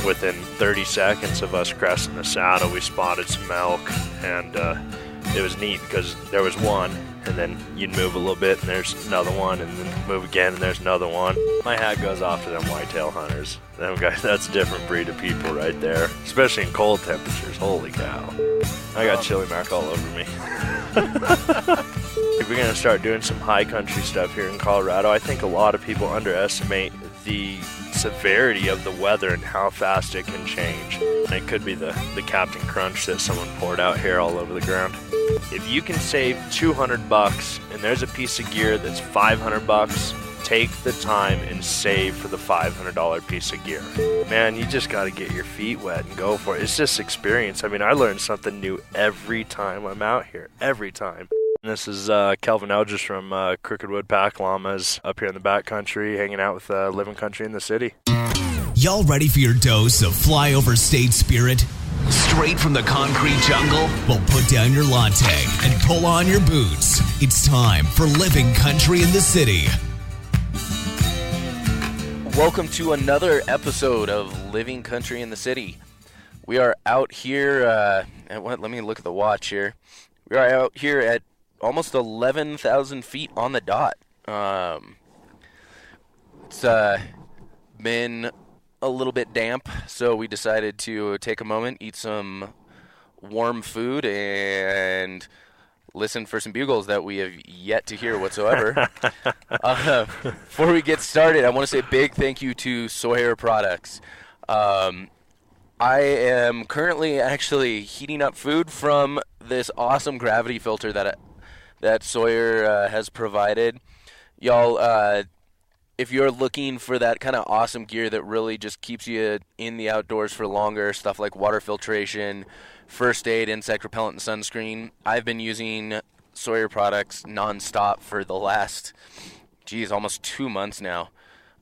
within 30 seconds of us cresting the saddle, we spotted some elk, and it was neat because there was one, and then you'd move a little bit, and there's another one, and then move again, and there's another one. My hat goes off to them whitetail hunters. Them guys, that's a different breed of people right there, especially in cold temperatures. Holy cow. I got chili mac all over me. We're going to start doing some high country stuff here in Colorado. I think a lot of people underestimate the severity of the weather and how fast it can change. And it could be the Captain Crunch that someone poured out here all over the ground. If you can save $200 and there's a piece of gear that's $500, take the time and save for the $500 piece of gear. Man, you just got to get your feet wet and go for it. It's just experience. I mean, I learn something new every time I'm out here. Every time. This is Kelvin Eldridge from Crookedwood Pack Llamas up here in the backcountry, hanging out with Living Country in the City. Y'all ready for your dose of flyover state spirit? Straight from the concrete jungle? Well, put down your latte and pull on your boots. It's time for Living Country in the City. Welcome to another episode of Living Country in the City. We are out here let me look at the watch here. We are out here at almost 11,000 feet on the dot. It's been a little bit damp, so we decided to take a moment, eat some warm food, and listen for some bugles that we have yet to hear whatsoever. Before we get started, I want to say a big thank you to Sawyer Products. I am currently actually heating up food from this awesome gravity filter that Sawyer has provided. Y'all, if you're looking for that kind of awesome gear that really just keeps you in the outdoors for longer, stuff like water filtration, first aid, insect repellent, and sunscreen, I've been using Sawyer products nonstop for the last, almost 2 months now.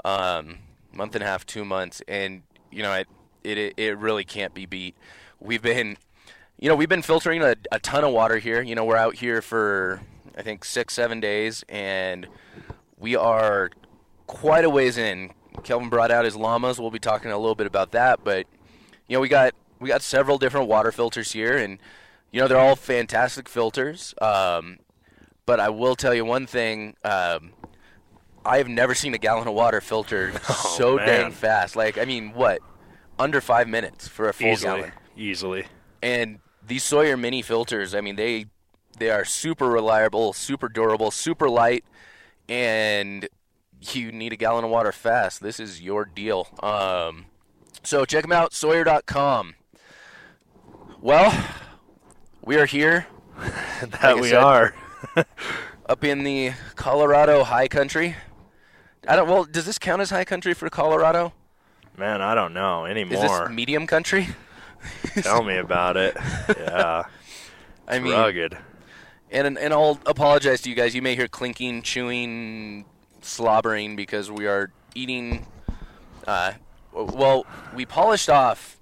Month and a half, 2 months, and it really can't be beat. We've been filtering a ton of water here. We're out here for, I think, 6-7 days, and we are quite a ways in. Kelvin brought out his Llamas. We'll be talking a little bit about that, but, we got several different water filters here, and, they're all fantastic filters. But I will tell you one thing. I have never seen a gallon of water filtered dang fast. Under 5 minutes for a full gallon. Easily. And these Sawyer mini filters, they are super reliable, super durable, super light, and you need a gallon of water fast. This is your deal. So check them out, Sawyer.com. Well, we are here. We are. Up in the Colorado high country. Does this count as high country for Colorado? Man, I don't know anymore. Is this medium country? Tell me about it. Yeah. It's rugged. And I'll apologize to you guys. You may hear clinking, chewing, slobbering because we are eating. We polished off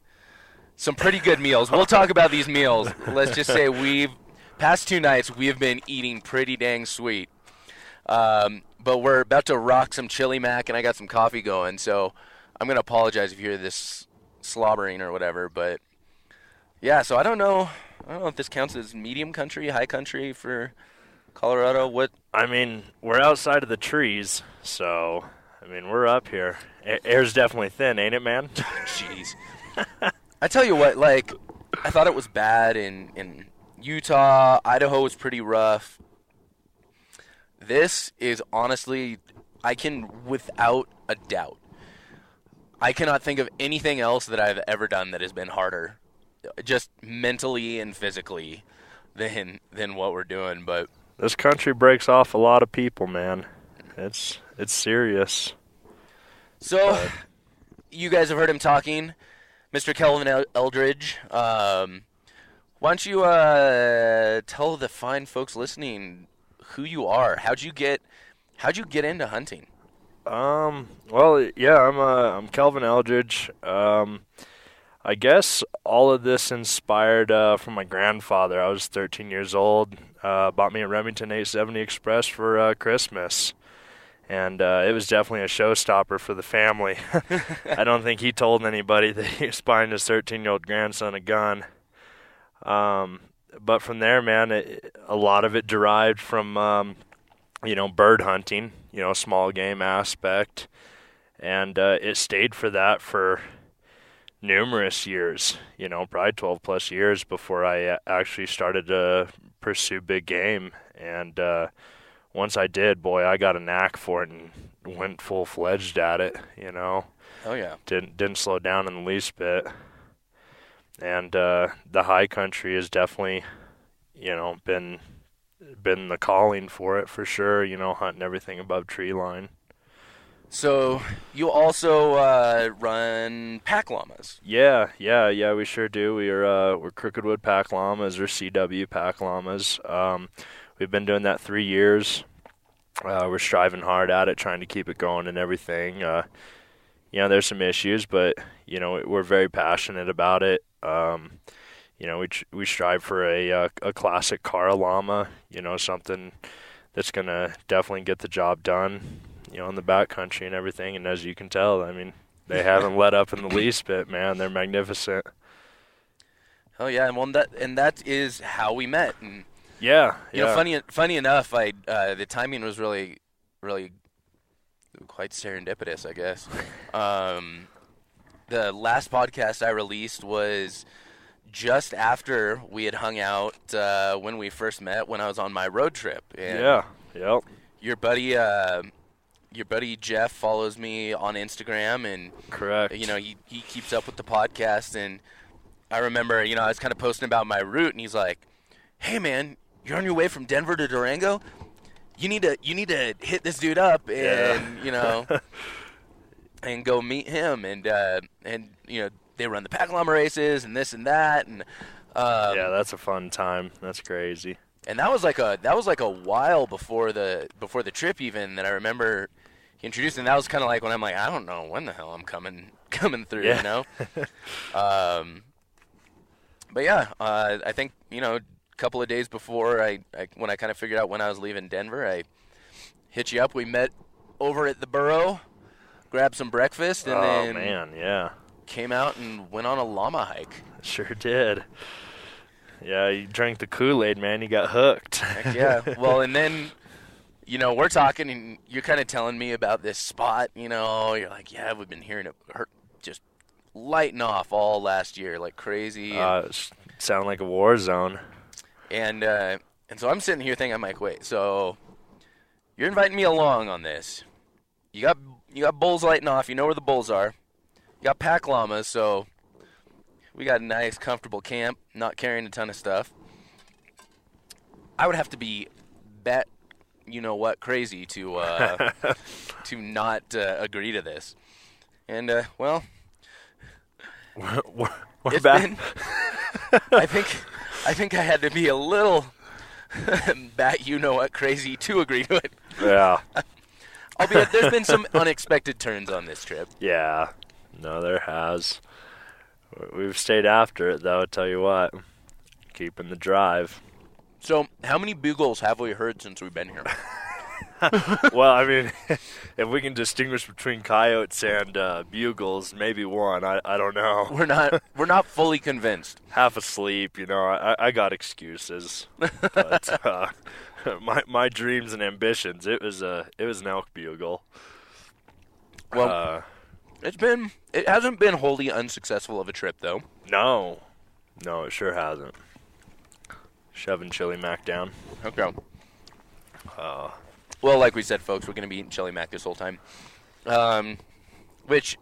some pretty good meals. We'll talk about these meals. Let's just say past 2 nights, we have been eating pretty dang sweet. But we're about to rock some chili mac, and I got some coffee going, so I'm going to apologize if you hear this slobbering or whatever, but yeah, so I don't know if this counts as medium country, high country for Colorado. We're outside of the trees, so, we're up here. Air's definitely thin, ain't it, man? Jeez. I tell you what, I thought it was bad in Utah. Idaho was pretty rough. This is honestly, without a doubt, I cannot think of anything else that I've ever done that has been harder, just mentally and physically, than what we're doing. But this country breaks off a lot of people, man. It's serious. So, you guys have heard him talking, Mr. Kelvin Eldridge. Why don't you tell the fine folks listening who you are? How'd you get into hunting? I'm Kelvin Eldridge. I guess all of this inspired from my grandfather. I was 13 years old. Bought me a Remington 870 Express for Christmas. And it was definitely a showstopper for the family. I don't think he told anybody that he was buying his 13-year-old grandson a gun. But from there, man, a lot of it derived from, bird hunting, small game aspect. And it stayed for that for numerous years, probably 12-plus years before I actually started to pursue big game. And once I did, boy, I got a knack for it and went full-fledged at it, Oh, yeah. Didn't slow down in the least bit. And the high country has definitely, been the calling for it for sure, hunting everything above tree line. So you also run pack llamas. Yeah, we sure do. We're Crookedwood pack llamas or CW pack llamas. We've been doing that 3 years. We're striving hard at it, trying to keep it going and everything. There's some issues, but we're very passionate about it. We strive for a classic car llama. Something that's gonna definitely get the job done. In the backcountry and everything. And as you can tell, I mean, they haven't let up in the least bit, man. They're magnificent. Oh yeah, and that is how we met. And yeah. Funny enough, the timing was really, really quite serendipitous, I guess. The last podcast I released was just after we had hung out when we first met, when I was on my road trip. And yeah. Yep. Your buddy Jeff follows me on Instagram, and correct. He keeps up with the podcast, and I remember, I was kind of posting about my route, and he's like, "Hey man, you're on your way from Denver to Durango. You need to hit this dude up and and go meet him, and they run the pack llama races and this and that, and yeah, that's a fun time. That's crazy." And that was like a while before the trip even that I remember he introduced, and that was kind of like when I'm like, I don't know when the hell I'm coming through, yeah. But yeah, I think a couple of days before when I kind of figured out when I was leaving Denver, I hit you up. We met over at the Burrow, grabbed some breakfast, and then man, yeah, came out and went on a llama hike. Sure did. Yeah, you drank the Kool-Aid, man. You got hooked. Heck yeah. Well, and then, we're talking, and you're kind of telling me about this spot. You're like, yeah, we've been hearing it just lighting off all last year like crazy. It sounded like a war zone. And so I'm sitting here thinking, I'm like, wait, so you're inviting me along on this. You got bulls lighting off. You know where the bulls are. You got pack llamas, so we got a nice, comfortable camp, not carrying a ton of stuff. I would have to be crazy to to not agree to this. And well, we're back. I think I had to be a little crazy to agree to it. Yeah. Albeit there's been some unexpected turns on this trip. Yeah. No, there has. We've stayed after it, though, I'll tell you what. Keeping the drive. So, how many bugles have we heard since we've been here? Well, I mean, if we can distinguish between coyotes and bugles, maybe one. I don't know. We're not fully convinced. Half asleep, I got excuses. But my dreams and ambitions, it was an elk bugle. Well, it hasn't been wholly unsuccessful of a trip, though. No, it sure hasn't. Shoving chili mac down. Okay. Well, like we said, folks, we're going to be eating chili mac this whole time. Which,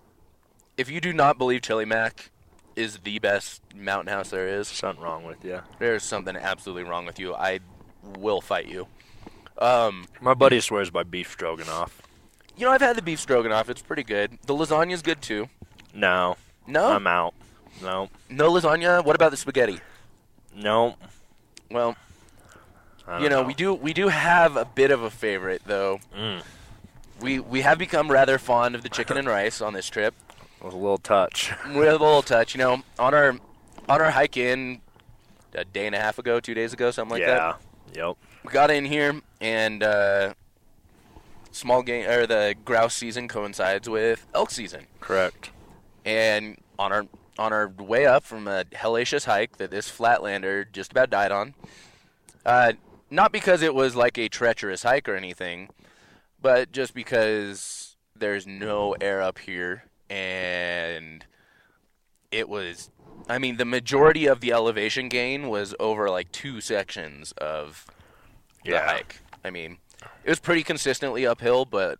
if you do not believe chili mac is the best mountain house there is, something wrong with you. There's something absolutely wrong with you. I will fight you. My buddy swears by beef stroganoff. I've had the beef stroganoff. It's pretty good. The lasagna's good, too. No? I'm out. No. No lasagna? What about the spaghetti? No. Well, I don't know. we do have a bit of a favorite, though. Mm. We have become rather fond of the chicken and rice on this trip. With a little touch. With a little touch. On our hike in a day and a half ago, 2 days ago, something like that. Yeah. Yep. We got in here, and small game or the grouse season coincides with elk season. Correct. And on our way up from a hellacious hike that this flatlander just about died on, not because it was like a treacherous hike or anything, but just because there's no air up here, and it was, I mean, the majority of the elevation gain was over like 2 sections of the hike. I mean, it was pretty consistently uphill, but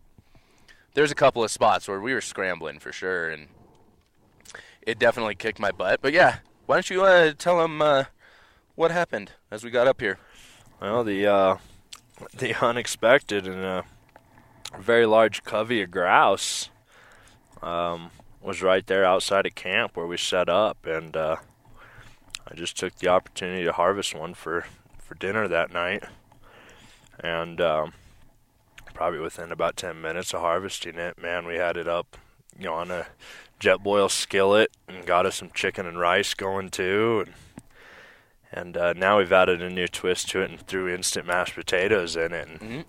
there's a couple of spots where we were scrambling for sure, and it definitely kicked my butt. But yeah, why don't you tell them what happened as we got up here? Well, the unexpected and a very large covey of grouse was right there outside of camp where we set up, and I just took the opportunity to harvest one for dinner that night. And probably within about 10 minutes of harvesting it, man, we had it up, on a jet boil skillet and got us some chicken and rice going too. And now we've added a new twist to it and threw instant mashed potatoes in it. And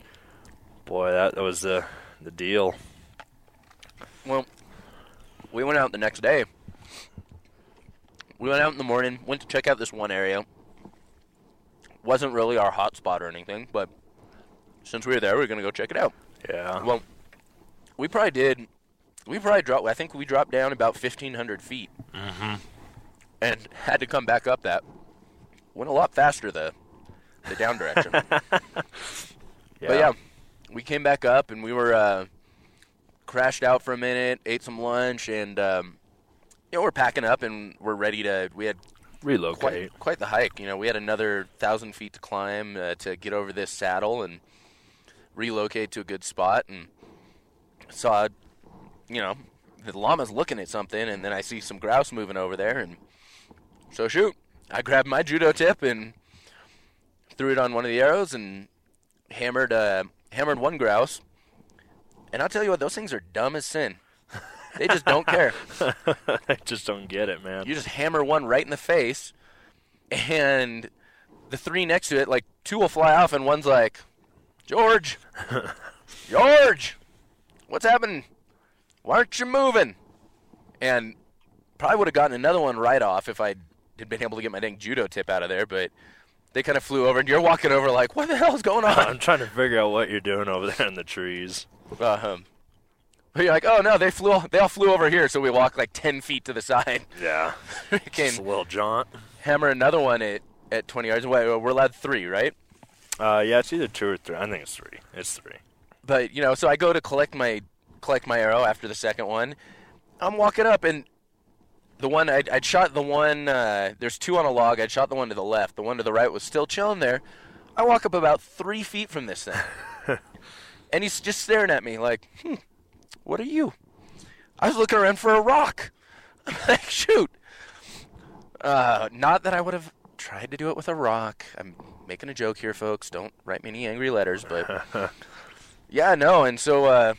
boy, that was the deal. Well, we went out the next day. We went out in the morning, went to check out this one area. Wasn't really our hot spot or anything, but since we were there, we were going to go check it out. Yeah. Well, we probably dropped, I think we dropped down about 1,500 feet. And had to come back up that. Went a lot faster, the down direction. But yeah, we came back up, and we were crashed out for a minute, ate some lunch, and we're packing up, and we're ready to, we had relocate. Quite the hike. We had another 1,000 feet to climb to get over this saddle and relocate to a good spot. And saw, the llama's looking at something, and then I see some grouse moving over there, and so shoot, I grabbed my judo tip and threw it on one of the arrows and hammered one grouse. And I'll tell you what, those things are dumb as sin. They just don't care. They just don't get it, man. You just hammer one right in the face, and the 3 next to it, like 2 will fly off, and one's like, George, what's happening? Why aren't you moving? And probably would have gotten another one right off if I had been able to get my dang judo tip out of there, but they kind of flew over, and you're walking over like, what the hell is going on? I'm trying to figure out what you're doing over there in the trees. But you're like, oh no, they all flew over here, so we walked like 10 feet to the side. Yeah. Just a little jaunt. Hammer another one at 20 yards. We're allowed 3, right? Yeah, it's either 2 or 3. I think it's 3. It's 3. But so I go to collect my arrow after the second one. I'm walking up, and the one I'd shot the one. There's 2 on a log. I'd shot the one to the left. The one to the right was still chilling there. I walk up about 3 feet from this thing, and he's just staring at me like, what are you? I was looking around for a rock. I'm like, shoot. Not that I would have tried to do it with a rock. I'm making a joke here, folks. Don't write me any angry letters. But, yeah, no. And so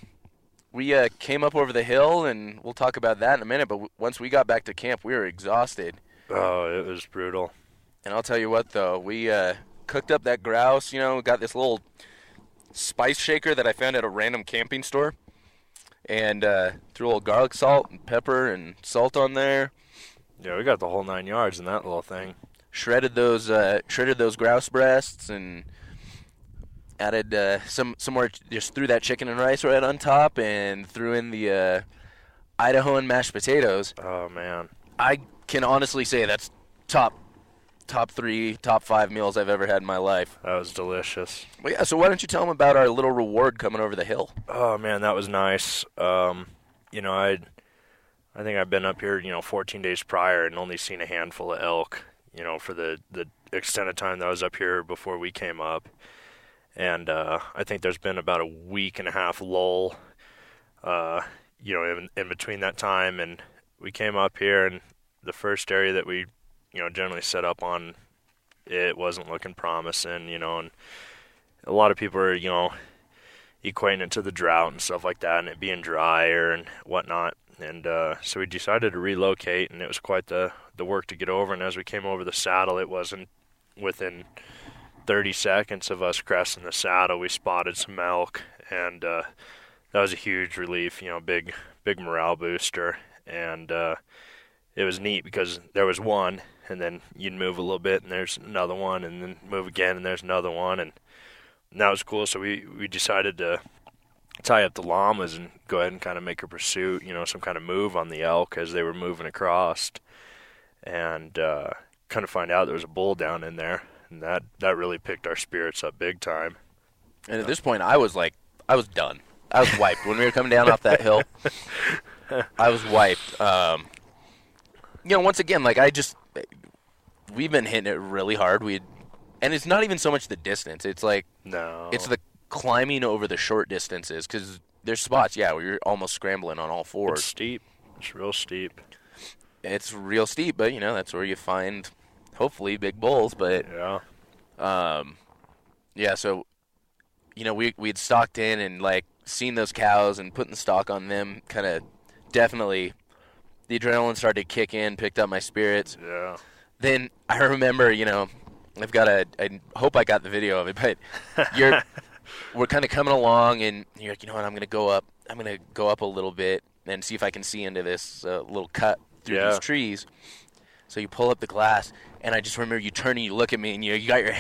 we came up over the hill, and we'll talk about that in a minute. But once we got back to camp, we were exhausted. Oh, it was brutal. And I'll tell you what, though. We cooked up that grouse. We got this little spice shaker that I found at a random camping store. And threw a little garlic salt and pepper and salt on there. Yeah, we got the whole 9 yards in that little thing. Shredded those grouse breasts and added some more. Just threw that chicken and rice right on top and threw in the Idahoan mashed potatoes. Oh man, I can honestly say that's top 3, top 5 meals I've ever had in my life. That was delicious. Well, yeah, so why don't you tell them about our little reward coming over the hill? Oh, man, that was nice. I think I've been up here, 14 days prior and only seen a handful of elk, for the extent of time that I was up here before we came up. And I think there's been about a week and a half lull, in between that time. And we came up here, and the first area that we generally set up on, it wasn't looking promising, and a lot of people are, equating it to the drought and stuff like that, and it being drier and whatnot. And so we decided to relocate, and it was quite the work to get over. And as we came over the saddle, it wasn't within 30 seconds of us cresting the saddle, we spotted some elk, and that was a huge relief, big morale booster. And it was neat because there was one, and then you'd move a little bit, and there's another one, and then move again, and there's another one, and that was cool. So we decided to tie up the llamas and go ahead and kind of make a pursuit, some kind of move on the elk as they were moving across, and kind of find out there was a bull down in there, and that really picked our spirits up big time. And at this point, I was done. I was wiped. When we were coming down off that hill, I was wiped. Once again, we've been hitting it really hard. And it's not even so much the distance. It's it's the climbing over the short distances, because there's spots, where you're almost scrambling on all fours. It's steep. It's real steep. It's real steep, but, that's where you find, hopefully, big bulls. But, so, we'd stalked in and, seen those cows and putting the stock on them kind of definitely, the adrenaline started to kick in, picked up my spirits. Yeah. Then I remember, I hope I got the video of it, but we're kind of coming along, and you're like, what, I'm going to go up a little bit and see if I can see into this little cut through these trees. So you pull up the glass, and I just remember you turn and you look at me, and you got your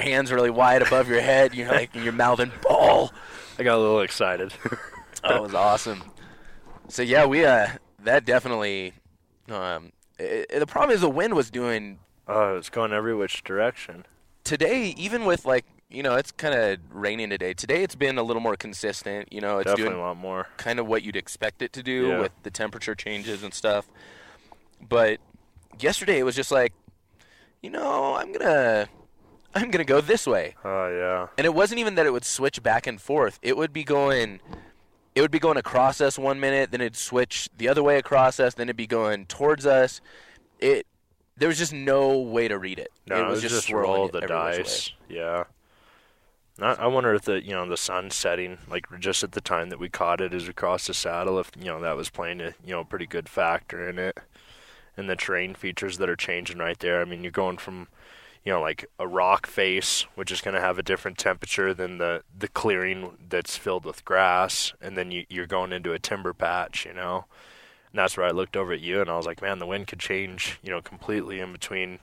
hands really wide above your head, and you're mouthing bull. I got a little excited. Oh, it was awesome. So we that definitely. The problem is the wind was doing. Oh, it's going every which direction. Today, even with it's kind of raining today. Today it's been a little more consistent. It's definitely doing a lot more. Kind of what you'd expect it to do with the temperature changes and stuff. But yesterday it was just I'm gonna go this way. Oh yeah. And it wasn't even that it would switch back and forth. It would be going across us 1 minute, then it'd switch the other way across us, then it'd be going towards us. There was just no way to read it. No, it was just roll swirling the dice. Yeah. I wonder if the sun setting, just at the time that we caught it as we crossed the saddle, if that was playing a pretty good factor in it, and the terrain features that are changing right there. I mean, you're going from a rock face, which is going to have a different temperature than the clearing that's filled with grass, and then you're going into a timber patch, And that's where I looked over at you, and I was like, man, the wind could change, completely in between,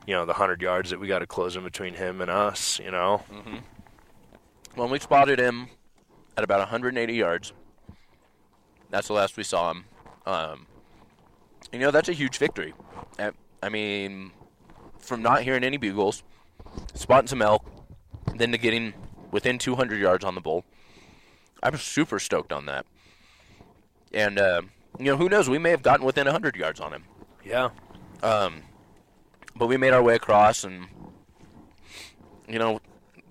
the 100 yards that we got to close in between him and us, Mm-hmm. Well, we spotted him at about 180 yards. That's the last we saw him. That's a huge victory. I mean, from not hearing any bugles, spotting some elk, then to getting within 200 yards on the bull, I'm super stoked on that. And, who knows? We may have gotten within 100 yards on him. Yeah. But we made our way across, and,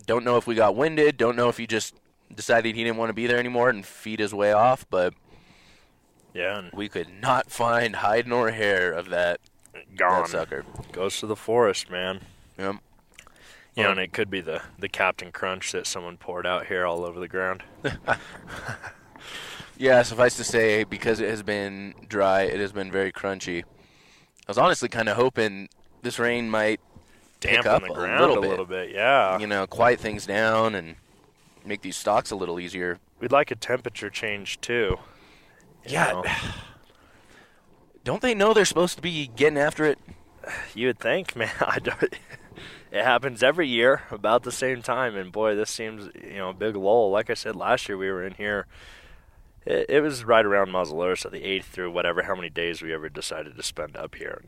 don't know if we got winded, don't know if he just decided he didn't want to be there anymore and feed his way off, but we could not find hide nor hair of that. Gone. That sucker. Goes to the forest, man. Yep. And it could be the Captain Crunch that someone poured out here all over the ground. Yeah, suffice to say, because it has been dry, it has been very crunchy. I was honestly kind of hoping this rain might dampen up the ground a little bit, yeah. Quiet things down and make these stalks a little easier. We'd like a temperature change, too. Yeah. Don't they know they're supposed to be getting after it? You would think, man. It happens every year about the same time, and boy, this seems, a big lull. Like I said, last year we were in here. It was right around muzzleloader, so the 8th through whatever, how many days we ever decided to spend up here.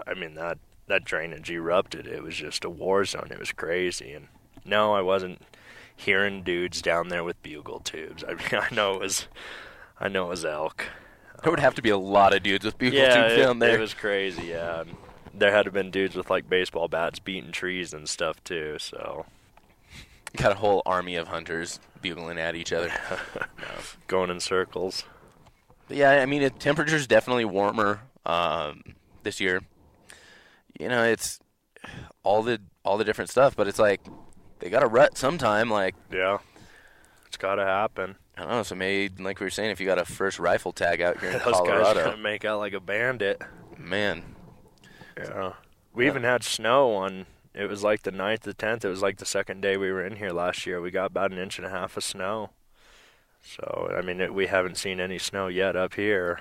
I mean, that drainage erupted. It was just a war zone. It was crazy. And no, I wasn't hearing dudes down there with bugle tubes. I mean, I know it was elk. There would have to be a lot of dudes with bugle tubes down there. It was crazy, yeah. And there had to have been dudes with baseball bats beating trees and stuff too, so. Got a whole army of hunters bugling at each other. Going in circles. But yeah, I mean, the temperature's definitely warmer this year. It's all the different stuff, but it's they got a rut sometime, Yeah, it's got to happen. I don't know, so maybe, like we were saying, if you got a first rifle tag out here in Those Colorado. guys are going to make out like a bandit. Man. Yeah. We even had snow on, it was the 9th, the 10th. It was the second day we were in here last year. We got about 1.5 inches of snow. So, I mean, we haven't seen any snow yet up here.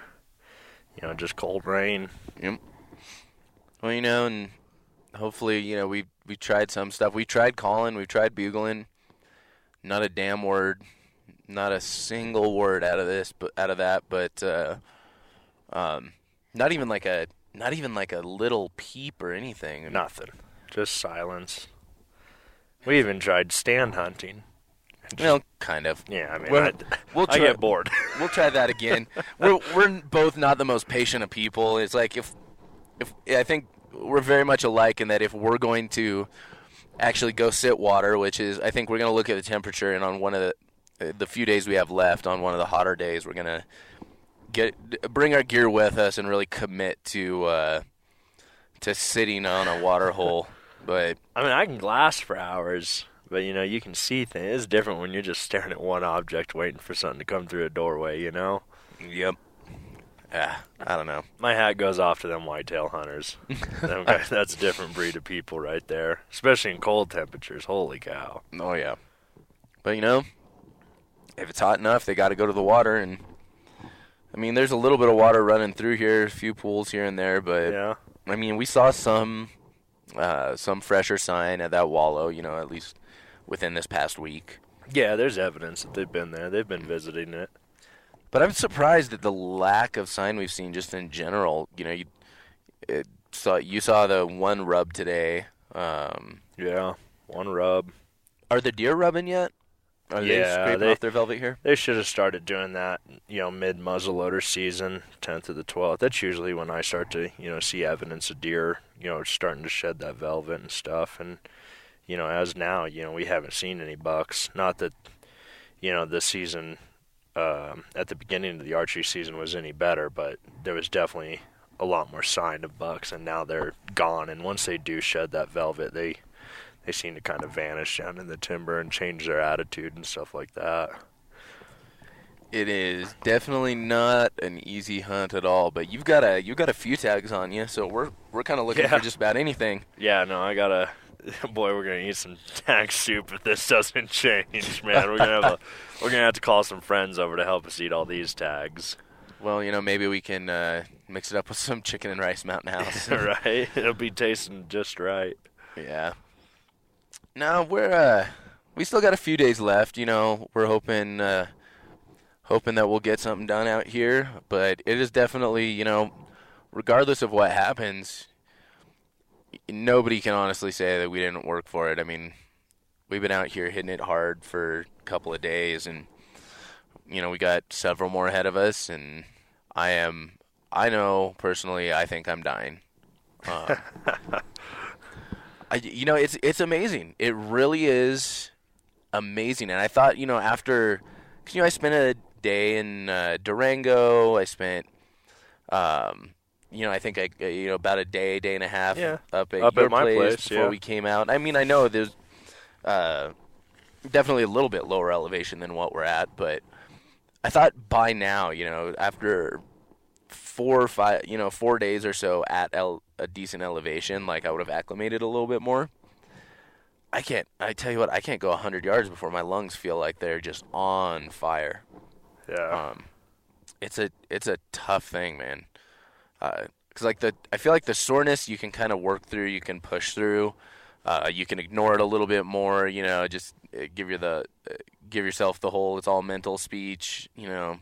Just cold rain. Yep. Well, and hopefully, we tried some stuff. We tried calling, we tried bugling. Not a damn word, not a single word out of that. But not even like a little peep or anything. Nothing. Just silence. We even tried stand hunting. Well, kind of. Yeah, I mean, we'll try, I get bored. We'll try that again. We're both not the most patient of people. It's like if I think we're very much alike in that if we're going to actually go sit water, which is I think we're going to look at the temperature, and on one of the few days we have left, on one of the hotter days, we're going to bring our gear with us and really commit to sitting on a water hole. But I mean, I can glass for hours. But, you can see things. It's different when you're just staring at one object waiting for something to come through a doorway, Yep. Yeah, I don't know. My hat goes off to them whitetail hunters. Them guys, that's a different breed of people right there, especially in cold temperatures. Holy cow. Oh, yeah. But, if it's hot enough, they got to go to the water. And, I mean, there's a little bit of water running through here, a few pools here and there. But, yeah. I mean, we saw some fresher sign at that wallow, at least within this past week. Yeah, there's evidence that they've been there. They've been visiting it. But I'm surprised at the lack of sign we've seen just in general. You saw the one rub today. Yeah, one rub. Are the deer rubbing yet? Are they scraping off their velvet here? They should have started doing that, mid-muzzleloader season, 10th to the 12th. That's usually when I start to, see evidence of deer, starting to shed that velvet and stuff. And as now, we haven't seen any bucks. Not that, this season, at the beginning of the archery season was any better, but there was definitely a lot more sign of bucks, and now they're gone. And once they do shed that velvet, they seem to kind of vanish down in the timber and change their attitude and stuff like that. It is definitely not an easy hunt at all, but you've got a few tags on you, so we're kind of looking for just about anything. Yeah, no, I gotta. Boy, we're gonna eat some tag soup if this doesn't change, man. We're gonna have to call some friends over to help us eat all these tags. Well, maybe we can mix it up with some chicken and rice Mountain House. Right, it'll be tasting just right. Yeah. No, we still got a few days left. We're hoping that we'll get something done out here, but it is definitely, regardless of what happens, nobody can honestly say that we didn't work for it. I mean, we've been out here hitting it hard for a couple of days, and we got several more ahead of us, and I know personally, I think I'm dying. It's amazing. It really is amazing. And I thought, after, because I spent a day in Durango. I spent, I think about a day and a half up at your my place before we came out. I mean, I know there's definitely a little bit lower elevation than what we're at, but I thought by now, after 4 days or so at a decent elevation, like I would have acclimated a little bit more. I tell you what, I can't go 100 yards before my lungs feel like they're just on fire. Yeah. It's a tough thing, man. 'Cause I feel like the soreness you can kind of work through, you can push through, you can ignore it a little bit more, just give yourself the whole, it's all mental speech, Yeah,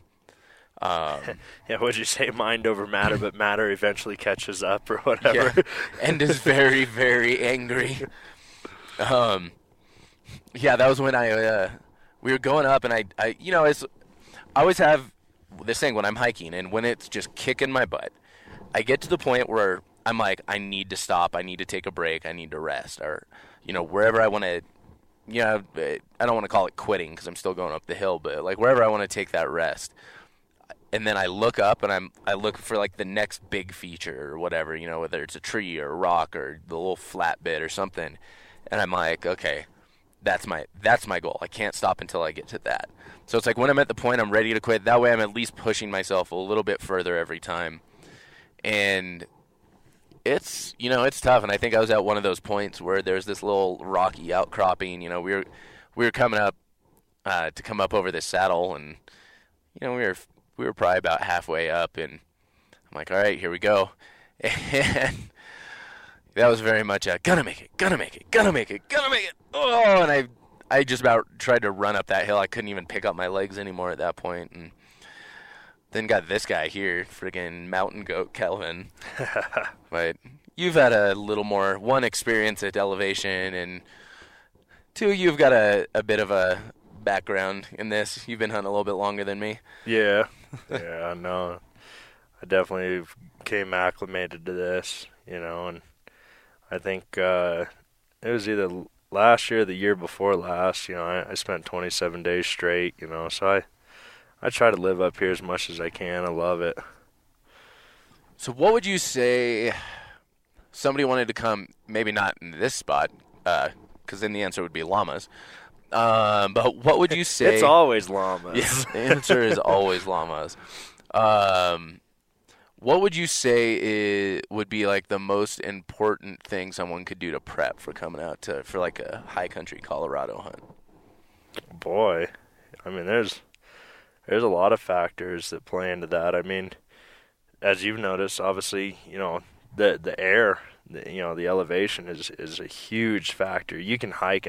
what'd you say? Mind over matter, but matter eventually catches up or whatever. Yeah, and is very, very angry. Yeah, that was when we were going up, and I always have this thing when I'm hiking, and when it's just kicking my butt, I get to the point where I'm like, I need to stop, I need to take a break, I need to rest, or wherever I want to. I don't want to call it quitting because I'm still going up the hill, but like wherever I want to take that rest. And then I look up and I look for like the next big feature or whatever, whether it's a tree or a rock or the little flat bit or something. And I'm like, okay, that's my goal. I can't stop until I get to that. So it's like when I'm at the point I'm ready to quit, that way I'm at least pushing myself a little bit further every time. And it's tough. And I think I was at one of those points where there's this little rocky outcropping. We were coming up to come up over this saddle, and we were probably about halfway up, and I'm like, all right, here we go. And that was very much a gonna make it. Oh, and I just about tried to run up that hill. I couldn't even pick up my legs anymore at that point, and then got this guy here, friggin' mountain goat Kelvin. But you've had a little more, one, experience at elevation, and two, you've got a bit of a background in this. You've been hunting a little bit longer than me. Yeah. Yeah, I know. I definitely came acclimated to this, and I think it was either last year or the year before last. I spent 27 days straight, so I try to live up here as much as I can. I love it. So what would you say somebody wanted to come, maybe not in this spot, because then the answer would be llamas. But what would you say? It's always llamas. Yes, the answer is always llamas. What would you say would be like the most important thing someone could do to prep for coming out for like a high country Colorado hunt? Boy, I mean, there's a lot of factors that play into that. I mean, as you've noticed, obviously, the air, the elevation is a huge factor. You can hike,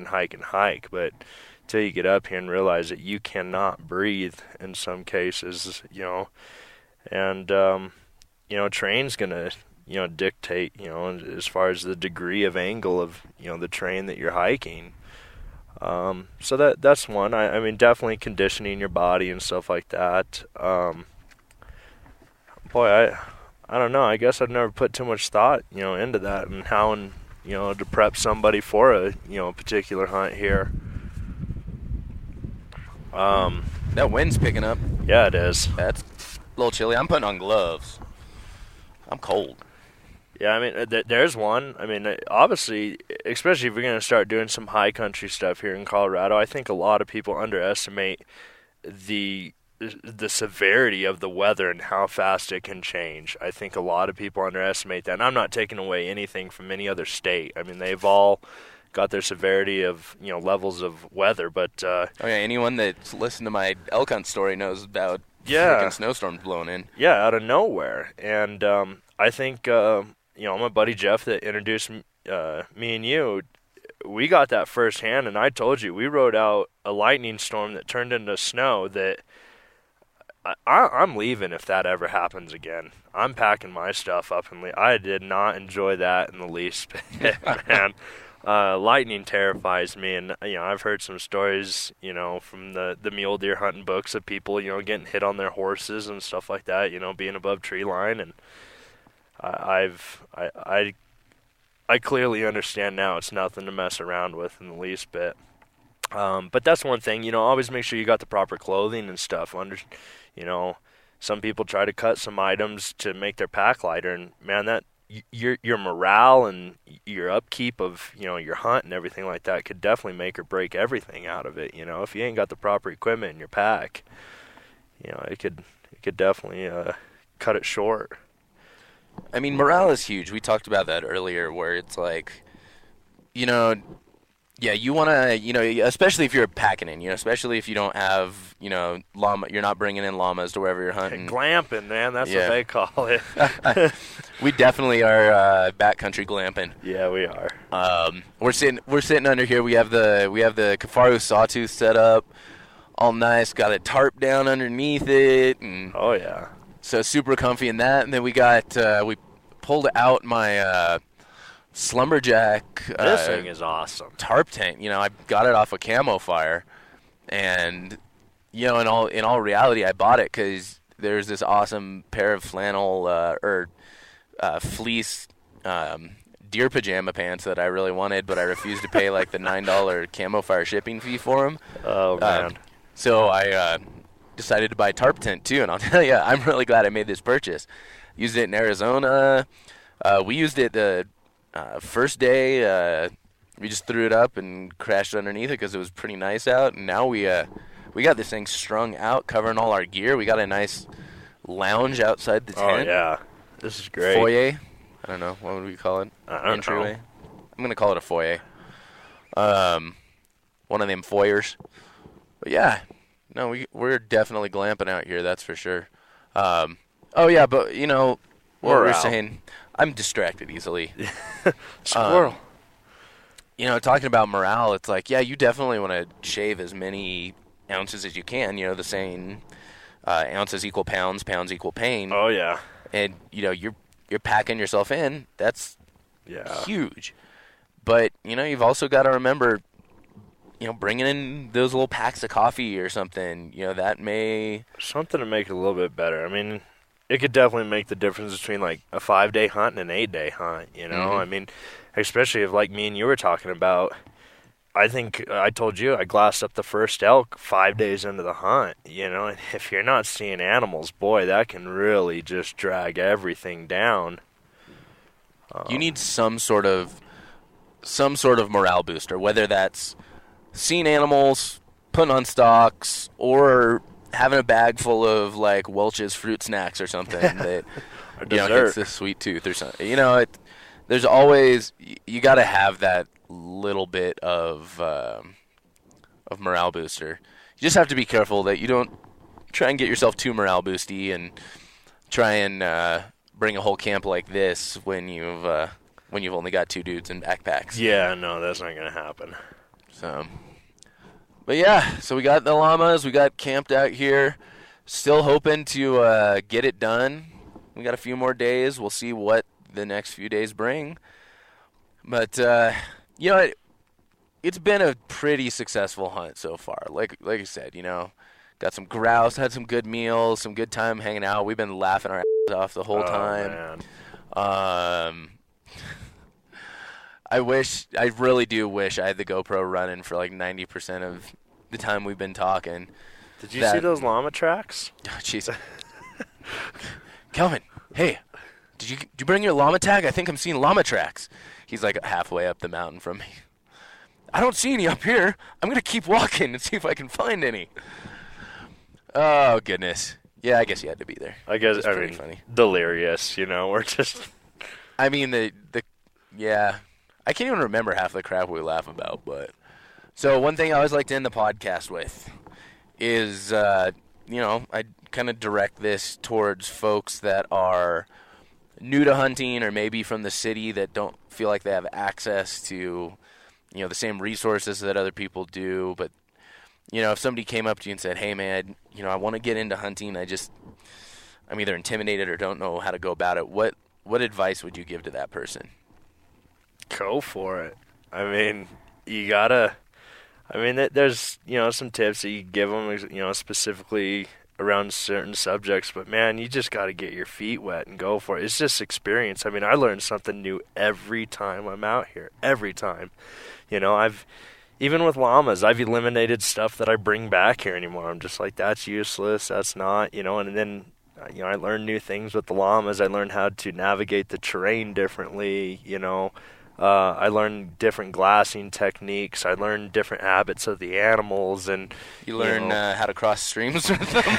but until you get up here and realize that you cannot breathe in some cases, and terrain's gonna dictate as far as the degree of angle of the terrain that you're hiking. So that's one. I mean, definitely conditioning your body and stuff like that. Boy, I don't know. I guess I've never put too much thought, into that and how to prep somebody for a particular hunt here. That wind's picking up. Yeah, it is. That's a little chilly. I'm putting on gloves. I'm cold. Yeah, I mean, there's one. I mean, obviously, especially if you're going to start doing some high country stuff here in Colorado, I think a lot of people underestimate the severity of the weather and how fast it can change. I think a lot of people underestimate that. And I'm not taking away anything from any other state. I mean, they've all got their severity of, levels of weather, but anyone that's listened to my elk hunt story knows about freaking snowstorms blowing in. Yeah, out of nowhere. And I think my buddy Jeff that introduced me and you, we got that firsthand, and I told you, we rode out a lightning storm that turned into snow that I'm leaving if that ever happens again. I'm packing my stuff up and I did not enjoy that in the least bit, man. Lightning terrifies me, and I've heard some stories, from the mule deer hunting books of people, getting hit on their horses and stuff like that, being above tree line, and I clearly understand now it's nothing to mess around with in the least bit. But that's one thing, always make sure you got the proper clothing and stuff. Some people try to cut some items to make their pack lighter, and man, that your morale and your upkeep of your hunt and everything like that could definitely make or break everything out of it. If you ain't got the proper equipment in your pack, it could definitely cut it short. I mean, morale is huge. We talked about that earlier, where it's like, yeah, you want to, especially if you're packing in, especially if you don't have, llama, you're not bringing in llamas to wherever you're hunting. Glamping, man, that's what they call it. We definitely are backcountry glamping. Yeah, we are. We're sitting under here. We have the Kafaru sawtooth set up, all nice. Got a tarp down underneath it, and oh yeah, so super comfy in that. And then we got we pulled out my Slumberjack. This thing is awesome. Tarp tent. I got it off a Camo Fire, and in all reality, I bought it because there's this awesome pair of flannel fleece deer pajama pants that I really wanted, but I refused to pay like the $9 Camo Fire shipping fee for them. Oh man. So I decided to buy a tarp tent too, and I'll tell you, I'm really glad I made this purchase. Used it in Arizona. We used it the first day. We just threw it up and crashed underneath it because it was pretty nice out. And now we got this thing strung out, covering all our gear. We got a nice lounge outside the tent. Oh yeah, this is great. Foyer. I don't know, what would we call it? Entryway. I'm gonna call it a foyer. One of them foyers. But yeah, no, we're definitely glamping out here. That's for sure. Oh yeah, but you know what we're saying. I'm distracted easily. Squirrel. You know, talking about morale, it's like, yeah, you definitely want to shave as many ounces as you can. You know, the saying, ounces equal pounds, pounds equal pain. Oh yeah. And you know, you're packing yourself in. That's huge. But you know, you've also got to remember, you know, bringing in those little packs of coffee or something. You know, that may something to make it a little bit better. I mean, it could definitely make the difference between like a 5-day hunt and an 8-day hunt. You know, I mean, especially if like me and you were talking about. I think I told you I glassed up the first elk 5 days into the hunt, you know, and if you're not seeing animals, boy, that can really just drag everything down. You need some sort of morale booster, whether that's seeing animals, putting on stocks, or having a bag full of like Welch's fruit snacks or something that you know hits the sweet tooth or something. You know, there's always you got to have that little bit of morale booster. You just have to be careful that you don't try and get yourself too morale boosty and try and bring a whole camp like this when you've only got 2 dudes in backpacks. Yeah, no, that's not gonna happen. So, but yeah, so we got the llamas. We got camped out here. Still hoping to get it done. We got a few more days. We'll see what the next few days bring. But you know, it's been a pretty successful hunt so far. Like I said, you know, got some grouse, had some good meals, some good time hanging out. We've been laughing our asses off the whole time. Man. I really do wish I had the GoPro running for like 90% of the time we've been talking. Did you see those llama tracks? Oh, jeez. Kelvin, hey, did you bring your llama tag? I think I'm seeing llama tracks. He's like halfway up the mountain from me. I don't see any up here. I'm going to keep walking and see if I can find any. Oh, goodness. Yeah, I guess you had to be there. I guess, I mean, funny. Delirious, you know, we're just... I mean, yeah. I can't even remember half the crap we laugh about, but... So one thing I always like to end the podcast with is, you know, I kind of direct this towards folks that are new to hunting or maybe from the city that don't feel like they have access to, you know, the same resources that other people do. But, you know, if somebody came up to you and said, hey, man, you know, I want to get into hunting. I'm either intimidated or don't know how to go about it. What advice would you give to that person? Go for it. I mean, you gotta, I mean, there's, you know, some tips that you give them, you know, specifically around certain subjects, but man, you just got to get your feet wet and go for it. It's just experience. I mean, I learn something new every time I'm out here. Every time. You know, even with llamas, I've eliminated stuff that I bring back here anymore. I'm just like, that's useless, that's not, you know, and then, you know, I learned new things with the llamas. I learned how to navigate the terrain differently, you know. I learned different glassing techniques. I learned different habits of the animals, and you learn how to cross streams with them.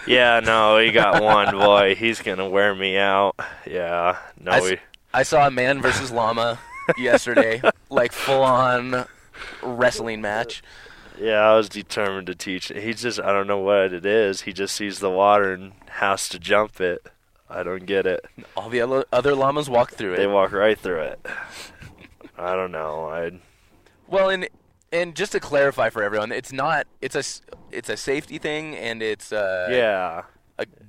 Yeah, no, he got one boy. He's gonna wear me out. Yeah, no. I saw a man versus llama yesterday, like full on wrestling match. Yeah, I was determined to teach. He just, I don't know what it is. He just sees the water and has to jump it. I don't get it. All the other llamas walk through it. They walk right through it. I don't know. Well, and just to clarify for everyone, it's a safety thing and it's a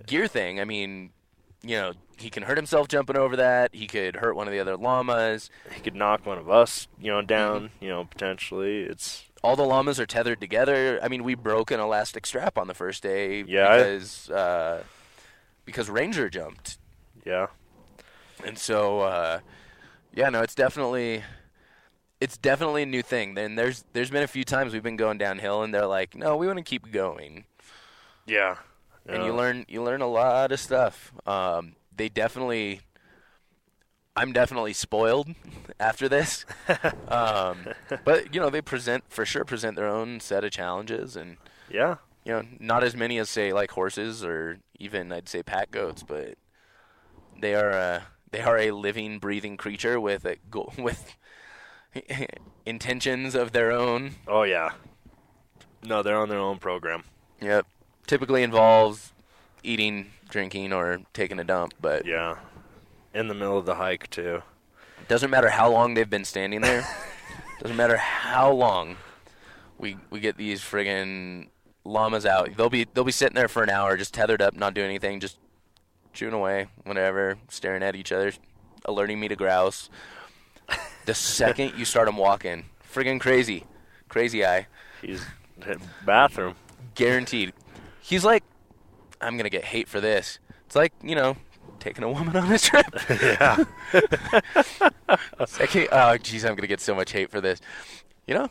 gear thing. I mean, you know, he can hurt himself jumping over that. He could hurt one of the other llamas. He could knock one of us, you know, down. You know, potentially. It's all the llamas are tethered together. I mean, we broke an elastic strap on the first day because Ranger jumped. Yeah. And so, no, it's definitely a new thing. Then there's been a few times we've been going downhill and they're like, no, we want to keep going. Yeah. And you learn a lot of stuff. I'm definitely spoiled after this. But, you know, they present their own set of challenges and, yeah. You know, not as many as, say, like horses or even, I'd say, pack goats, but they are a living, breathing creature with intentions of their own. Oh, yeah. No, they're on their own program. Yep. Typically involves eating, drinking, or taking a dump, but Yeah. In the middle of the hike, too. doesn't matter how long they've been standing there. Doesn't matter how long we get these friggin' llamas out. They'll be sitting there for an hour, just tethered up, not doing anything, just chewing away, whatever, staring at each other, alerting me to grouse. The second you start them walking, friggin' crazy eye. He's hit bathroom. Guaranteed. He's like, I'm going to get hate for this. It's like, taking a woman on a trip. Yeah. Second, oh, jeez, I'm going to get so much hate for this.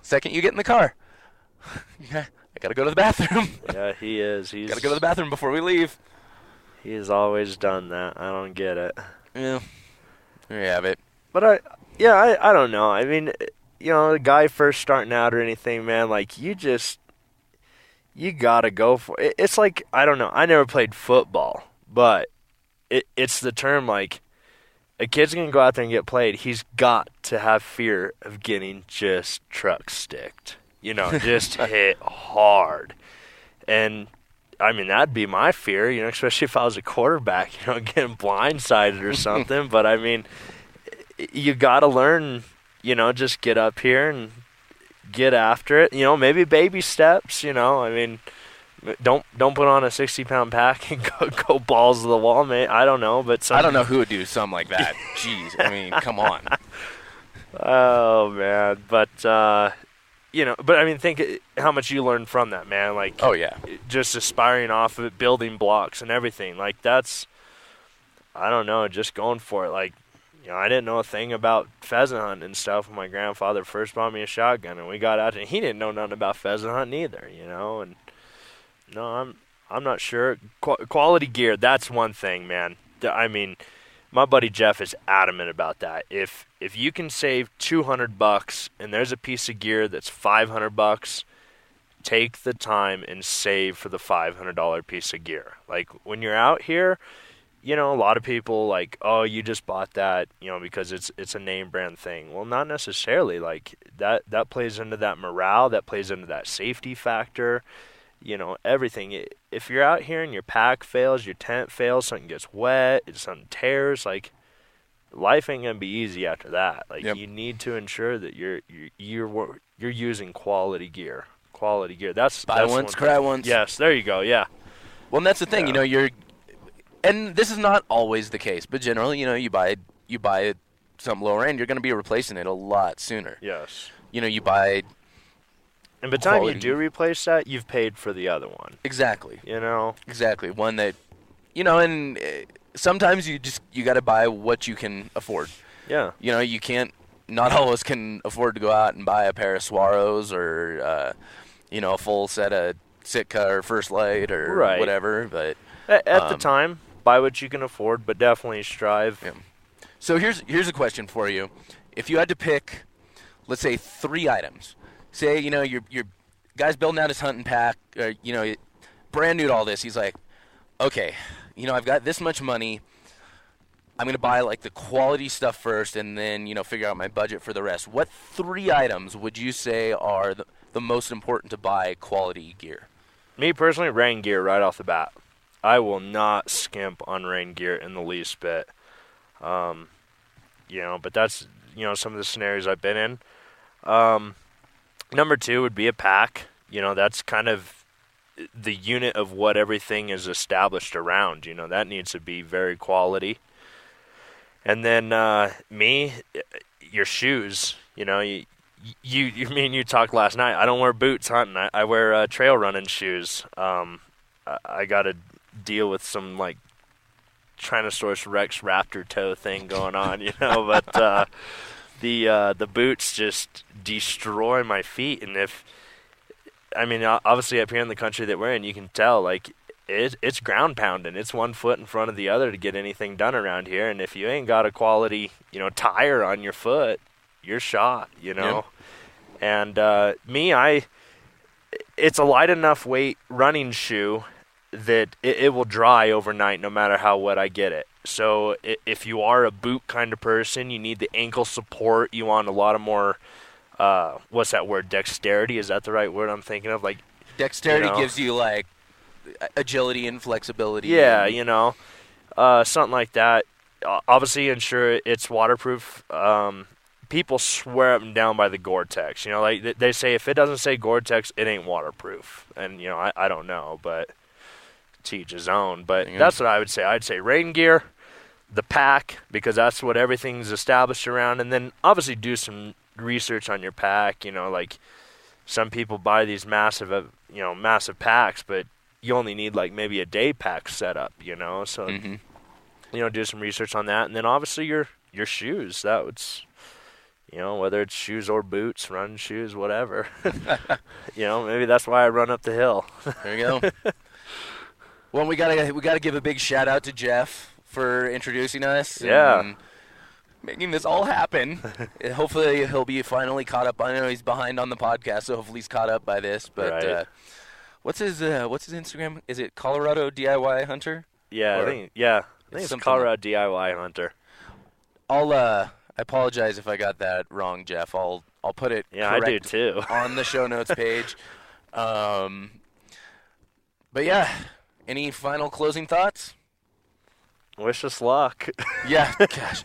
Second you get in the car. I got to go to the bathroom. Yeah, he is. Got to go to the bathroom before we leave. He's always done that. I don't get it. Yeah. There you have it. But I don't know. I mean, the guy first starting out or anything, man, like, you got to go for it. It's like, I don't know. I never played football, but it's the term, like, a kid's going to go out there and get played. He's got to have fear of getting just truck sticked. Just hit hard. And, I mean, that'd be my fear, especially if I was a quarterback, getting blindsided or something. But, I mean, you got to learn, just get up here and get after it. Maybe baby steps, I mean, don't put on a 60-pound pack and go balls to the wall, mate. I don't know, but I don't know who would do something like that. Jeez, I mean, come on. Oh, man. But, but I mean, think how much you learned from that, man. Like, oh, yeah. Just aspiring off of it, building blocks and everything. Like, that's, I don't know, just going for it. Like, I didn't know a thing about pheasant hunting and stuff when my grandfather first bought me a shotgun, and we got out there, and he didn't know nothing about pheasant hunting either, and no, I'm not sure. Quality gear, that's one thing, man. I mean, my buddy Jeff is adamant about that. If you can save $200 and there's a piece of gear that's $500, take the time and save for the $500 piece of gear. Like, when you're out here, a lot of people like, oh, you just bought that, because it's a name brand thing. Well, not necessarily. Like, that plays into that morale, that plays into that safety factor, everything. If you're out here and your pack fails, your tent fails, something gets wet, something tears, like, life ain't gonna be easy after that. Like, yep. You need to ensure that you're using quality gear. Quality gear. That's once, cry once. Yes, there you go. Yeah. Well, and that's the thing. Yeah. And this is not always the case, but generally, you buy some lower end, you're going to be replacing it a lot sooner. Yes. You buy. And by the time you do replace that, you've paid for the other one. Exactly. Exactly. One that, and sometimes you got to buy what you can afford. Yeah. You can't. Not all of us can afford to go out and buy a pair of Swaros or, a full set of Sitka or First Light or whatever. But at the time, buy what you can afford, but definitely strive. Yeah. So here's a question for you. If you had to pick, let's say, 3 items. Say, your guy's building out his hunting pack, or, brand new to all this. He's like, okay, I've got this much money. I'm going to buy, like, the quality stuff first and then, figure out my budget for the rest. What 3 items would you say are the most important to buy quality gear? Me, personally, rain gear right off the bat. I will not skimp on rain gear in the least bit. But that's, some of the scenarios I've been in. Number 2 would be a pack. That's kind of the unit of what everything is established around. That needs to be very quality. And then your shoes. Me and you talked last night. I don't wear boots hunting. I wear trail running shoes. I got to deal with some, like, Tyrannosaurus Rex raptor toe thing going on, but the boots just destroy my feet. And obviously up here in the country that we're in, you can tell, like, it's ground pounding. It's one foot in front of the other to get anything done around here. And if you ain't got a quality, tire on your foot, you're shot, Yeah. And it's a light enough weight running shoe that it will dry overnight no matter how wet I get it. So if you are a boot kind of person, you need the ankle support. You want a lot of more, what's that word, dexterity? Is that the right word I'm thinking of? Like, Dexterity gives you, like, agility and flexibility. Yeah, something like that. Obviously, ensure it's waterproof. People swear up and down by the Gore-Tex. Like they say, if it doesn't say Gore-Tex, it ain't waterproof. And, I don't know, but to each his own. But that's what I would say. I'd say rain gear, the pack, because that's what everything's established around. And then obviously do some research on your pack. Like some people buy these massive packs, but you only need like maybe a day pack set up, So, do some research on that. And then obviously your shoes. That would... whether it's shoes or boots, running shoes, whatever. Maybe that's why I run up the hill. There you go. Well, we gotta give a big shout out to Jeff for introducing us. And making this all happen. Hopefully he'll be finally caught up. I know he's behind on the podcast, so hopefully he's caught up by this. But right. What's his Instagram? Is it Colorado DIY Hunter? Yeah, I think it's Colorado DIY Hunter. I apologize if I got that wrong, Jeff. I'll put it I do too. On the show notes page. But yeah, any final closing thoughts? Wish us luck. Yeah, gosh.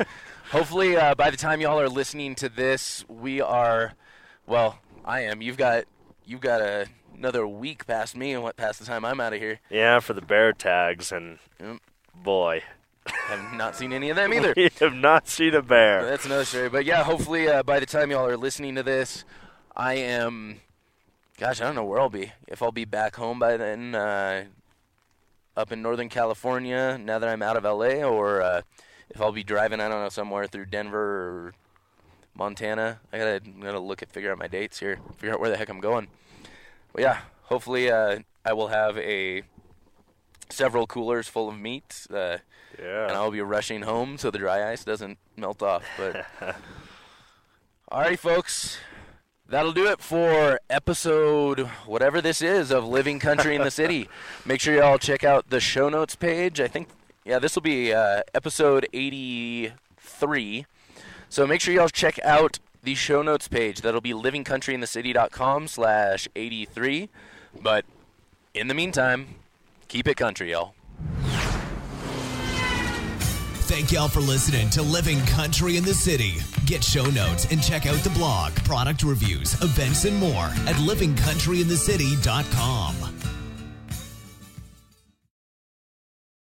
Hopefully by the time y'all are listening to this, we are. Well, I am. You've got another week past me, and past the time I'm out of here. Yeah, for the bear tags, and boy. Have not seen any of them either. We have not seen a bear. That's another story. But yeah, hopefully by the time y'all are listening to this, I am, gosh, I don't know where I'll be. If I'll be back home by then, up in Northern California, now that I'm out of LA, or if I'll be driving, I don't know, somewhere through Denver or Montana. I gotta figure out my dates here, figure out where the heck I'm going. But yeah, hopefully I will have several coolers full of meat. And I'll be rushing home so the dry ice doesn't melt off. But all right, folks, that'll do it for episode whatever this is of Living Country in the City. Make sure y'all check out the show notes page. I think, this will be episode 83. So make sure y'all check out the show notes page. That'll be livingcountryinthecity.com/83. But in the meantime, keep it country, y'all. Thank y'all for listening to Living Country in the City. Get show notes and check out the blog, product reviews, events, and more at livingcountryinthecity.com.